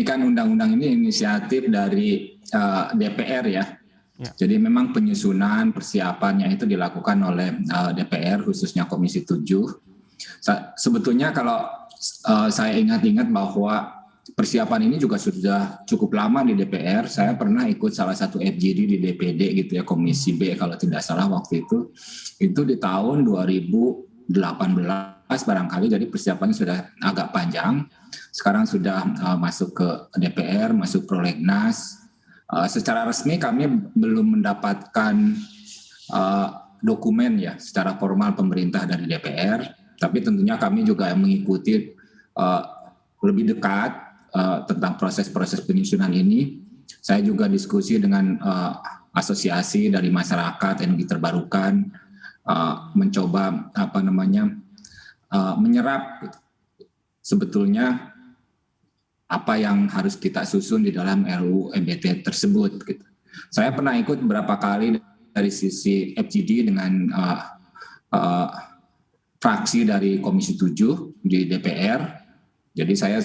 kan undang-undang ini inisiatif dari DPR ya. Ya. Jadi memang penyusunan persiapannya itu dilakukan oleh DPR khususnya Komisi 7. Sebetulnya kalau saya ingat-ingat bahwa persiapan ini juga sudah cukup lama di DPR. Saya pernah ikut salah satu FGD di DPD gitu ya, Komisi B kalau tidak salah waktu itu. Itu di tahun 2018 barangkali, jadi persiapannya sudah agak panjang. Sekarang sudah masuk ke DPR, masuk prolegnas. Secara resmi kami belum mendapatkan dokumen ya secara formal pemerintah dari DPR, tapi tentunya kami juga mengikuti lebih dekat tentang proses-proses penyusunan ini. Saya juga diskusi dengan asosiasi dari masyarakat energi terbarukan, mencoba menyerap sebetulnya apa yang harus kita susun di dalam RUU EBT tersebut. Gitu. Saya pernah ikut beberapa kali dari sisi FGD dengan fraksi dari Komisi 7 di DPR. Jadi saya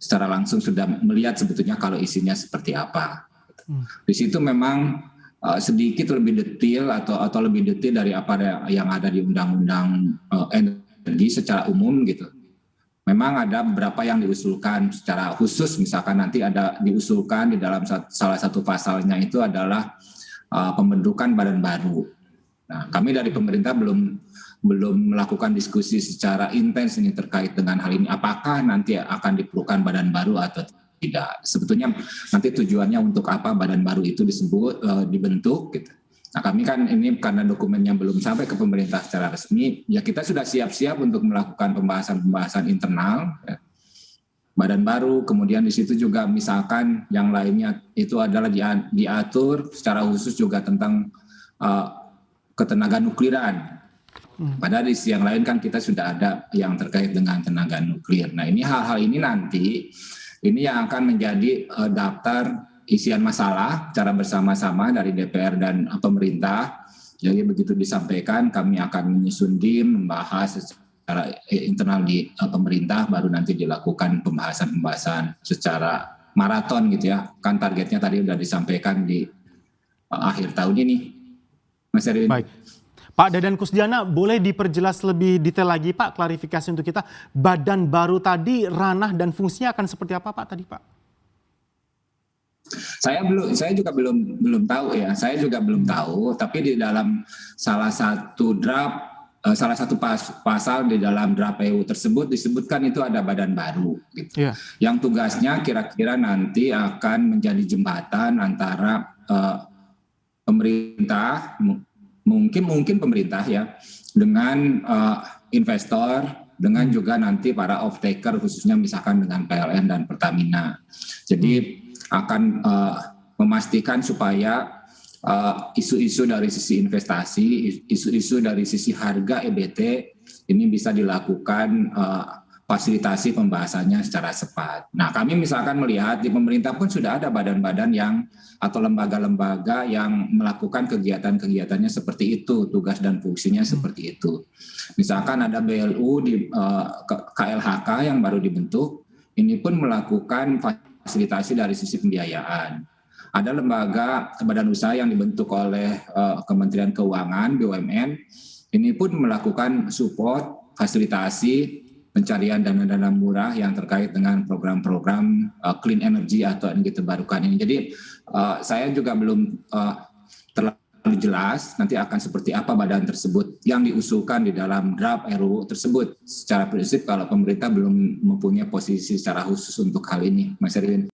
secara langsung sudah melihat sebetulnya kalau isinya seperti apa. Di situ memang sedikit lebih detail atau lebih detail dari apa yang ada di Undang-Undang Energi secara umum gitu. Memang ada beberapa yang diusulkan secara khusus, misalkan nanti ada diusulkan di dalam salah satu pasalnya itu adalah pembentukan badan baru. Nah, kami dari pemerintah belum melakukan diskusi secara intens ini terkait dengan hal ini. Apakah nanti akan diperlukan badan baru atau tidak? Sebetulnya nanti tujuannya untuk apa badan baru itu dibentuk gitu. Nah, kami kan ini karena dokumennya belum sampai ke pemerintah secara resmi, ya kita sudah siap-siap untuk melakukan pembahasan internal, ya. Badan baru, kemudian di situ juga misalkan yang lainnya itu adalah diatur secara khusus juga tentang ketenaga nukliran. Padahal di sisi yang lain kan kita sudah ada yang terkait dengan tenaga nuklir. Nah ini hal-hal ini nanti, ini yang akan menjadi daftar isian masalah secara bersama-sama dari DPR dan pemerintah. Jadi begitu disampaikan kami akan menyusun membahas secara internal di pemerintah, baru nanti dilakukan pembahasan secara maraton gitu ya. Kan targetnya tadi sudah disampaikan di akhir tahun ini. Mas Erwin. Baik. Pak Dadan Kusdiana, boleh diperjelas lebih detail lagi Pak, klarifikasi untuk kita. Badan baru tadi, ranah dan fungsinya akan seperti apa Pak tadi Pak? Saya juga belum tahu ya. Saya juga belum tahu. Tapi di dalam salah satu pasal di dalam draft PU tersebut disebutkan itu ada badan baru. Gitu. Yeah. Yang tugasnya kira-kira nanti akan menjadi jembatan antara pemerintah, mungkin pemerintah ya, dengan investor, dengan juga nanti para off-taker khususnya misalkan dengan PLN dan Pertamina. Jadi akan memastikan supaya isu-isu dari sisi investasi, isu-isu dari sisi harga EBT ini bisa dilakukan fasilitasi pembahasannya secara cepat. Nah, kami misalkan melihat di pemerintah pun sudah ada badan-badan atau lembaga-lembaga yang melakukan kegiatan-kegiatannya seperti itu, tugas dan fungsinya seperti itu. Misalkan ada BLU di KLHK yang baru dibentuk, ini pun melakukan fasilitasi dari sisi pembiayaan. Ada lembaga badan usaha yang dibentuk oleh Kementerian Keuangan, BUMN, ini pun melakukan support, fasilitasi, pencarian dana-dana murah yang terkait dengan program-program clean energy atau energi terbarukan ini. Jadi saya juga belum terlalu jelas nanti akan seperti apa badan tersebut yang diusulkan di dalam draft RUU tersebut. Secara prinsip kalau pemerintah belum mempunyai posisi secara khusus untuk hal ini, Mas Erwin.